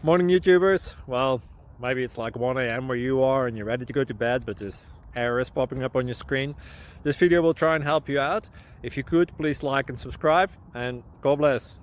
Morning YouTubers. Well, maybe it's like 1 a.m. where you are and you're ready to go to bed, but this error is popping up on your screen. This video will try and help you out. If you could, please like and subscribe, and God bless.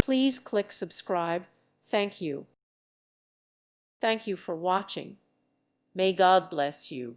Please click subscribe. Thank you. Thank you for watching. May God bless you.